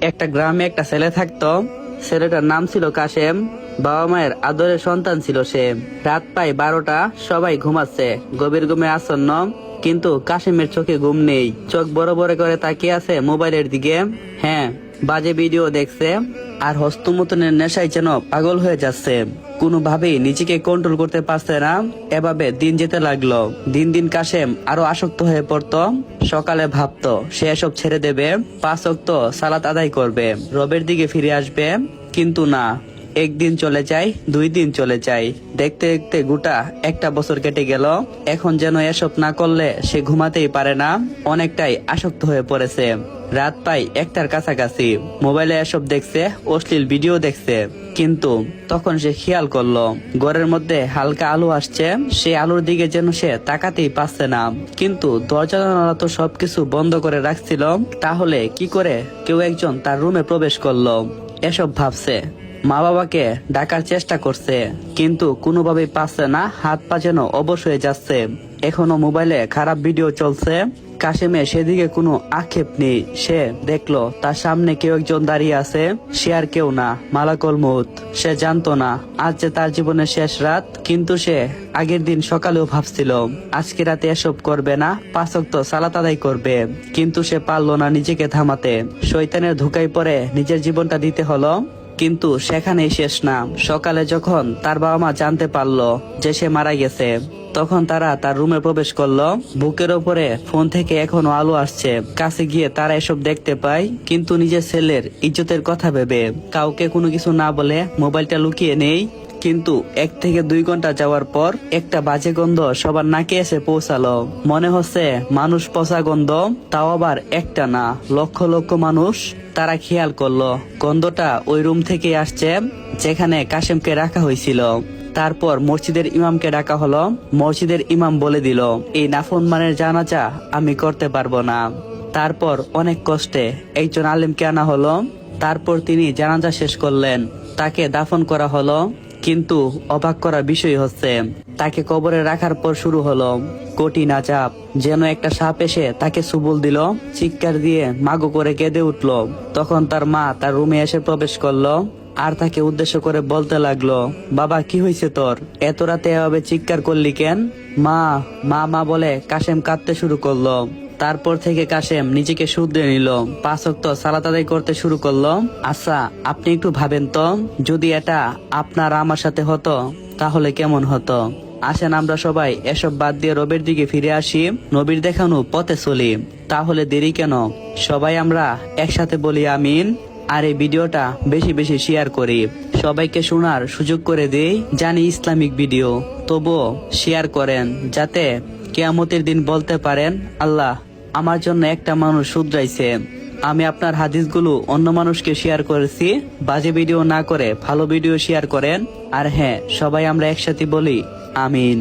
একটা গ্রামে একটা ছেলে থাকতো। ছেলেটার নাম ছিল কাশেম। বাবা মায়ের আদরের সন্তান ছিল সে। রাত প্রায় 12টা, সবাই ঘুমাচ্ছে, গভীর ঘুমে আসন্ন। কিন্তু কাশেমের চোখে ঘুম নেই। চোখ বড় বড় করে তাকিয়ে আছে মোবাইলের দিকে। হ্যাঁ, বাজে ভিডিও দেখছে আর হস্তমৈথুনের নেশায় যেন পাগল হয়ে যাচ্ছে। কোনোভাবেই নিজেকে কন্ট্রোল করতে পারছে না। এভাবে দিন যেতে লাগলো। দিন দিন কাশেম আরো আসক্ত হয়ে পড়তো। সকালে ভাবতো সে এসব ছেড়ে দেবে, 5 ওয়াক্ত সালাত আদায় করবে, রবের দিকে ফিরে আসবে। কিন্তু না, একদিন চলে যায়, 2 দিন চলে যায়, দেখতে দেখতে গোটা একটা বছর কেটে গেল। এখন যেন এসব না করলে সে ঘুমাতেই পারে না। অনেকটাই আসক্ত হয়ে পড়েছে। রাত প্রায় 1টার কাছাকাছি মোবাইলে এসব দেখছে, অশ্লীল ভিডিও দেখছে। কিন্তু তখন সে খেয়াল করলো ঘরের মধ্যে হালকা আলো আসছে। সে আলোর দিকে যেন সে তাকাতেই পারছে না। কিন্তু দরজা জানালা তো সবকিছু বন্ধ করে রাখছিল, তাহলে কি করে কেউ একজন তার রুমে প্রবেশ করলো? এসব ভাবছে। মা বাবাকে ডাকার চেষ্টা করছে, কিন্তু কোনোভাবেই পাচ্ছে না। হাত পা যেন অবশ হয়ে যাচ্ছে। এখনো মোবাইলে খারাপ ভিডিও চলছে। কাশেমের সেদিকে কোনো আক্ষেপ নেই। সে দেখলো তার সামনে কেউ একজন দাঁড়িয়ে আছে। সে আর কেউ না, মালাকুল মউত। সে জানতো না আজ যে তার জীবনের শেষ রাত। কিন্তু সে আগের দিন সকালেও ভাবছিল আজকে রাতে এসব করবে না, 5 ওয়াক্ত সালাত আদায় করবে। কিন্তু সে পারলো না নিজেকে থামাতে। শয়তানের ধোঁকায় পড়ে নিজের জীবনটা দিতে হলো। কিন্তু সেখানেই শেষ না। সকালে যখন তার বাবা মা জানতে পারলো যে সে মারা গেছে, তখন তারা তার রুমে প্রবেশ করলো। বুকের ওপরে ফোন থেকে এখনো আলো আসছে। কাছে গিয়ে তারা এসব দেখতে পায়। কিন্তু নিজের ছেলের ইজ্জতের কথা ভেবে কাউকে কোনো কিছু না বলে মোবাইলটা লুকিয়ে নেই। কিন্তু 1 থেকে 2 ঘন্টা যাওয়ার পর একটা বাজে গন্ধ সবার নাকে এসে পৌঁছালো। মনে হচ্ছে মানুষ পচা গন্ধ, তাও আবার একটা না, লক্ষ লক্ষ মানুষ। তারা খেয়াল করলো গন্ধটা ওই রুম থেকে আসছে যেখানে কাশেমকে রাখা হয়েছিল। তারপর মসজিদের ইমামকে ডাকা হলো। মসজিদের ইমাম বলে দিল, এই নাফরমানের জানাজা আমি করতে পারবো না। তারপর অনেক কষ্টে একজন আলেমকে আনা হলো। তারপর তিনি জানাজা শেষ করলেন। তাকে দাফন করা হলো। কিন্তু অবাক করা বিষয় হচ্ছে, তাকে কবরে রাখার পর শুরু হলো কঠিন আযাব। যেন একটা সাপ এসে তাকে সুবল দিল। চিৎকার দিয়ে মাগো করে কেঁদে উঠলো। তখন তার মা তার রুমে এসে প্রবেশ করলো আর তাকে উদ্দেশ্য করে বলতে লাগলো, বাবা কি হয়েছে তোর? এত রাতে এভাবে চিৎকার করলি কেন? মা মা মা বলে কাশেম কাঁদতে শুরু করলো। তারপর থেকে কাশেম নিজেকে শুধরে নিল, 5 ওয়াক্ত সালাত আদায় করতে শুরু করলো। আচ্ছা, আপনি একটু ভাবেন তো, যদি এটা আপনার আমার সাথে হতো তাহলে কেমন হতো? আসেন আমরা সবাই এসব বাদ দিয়ে রবের দিকে ফিরে আসি, নবীর দেখানো পথে চলি। তাহলে দেরি কেন? সবাই আমরা একসাথে বলি আমিন। আর এই ভিডিওটা বেশি বেশি শেয়ার করি, সবাইকে শোনার সুযোগ করে দেই। জানি ইসলামিক ভিডিও, তবুও শেয়ার করেন যাতে কিয়ামতের দিন বলতে পারেন, আল্লাহ আমার জন্য একটা মানুষ শুধরাইছে। আমি আপনার হাদিসগুলো অন্য মানুষকে শেয়ার করেছি। বাজে ভিডিও না করে ভালো ভিডিও শেয়ার করেন। আর হ্যাঁ, সবাই আমরা একসাথে বলি আমিন।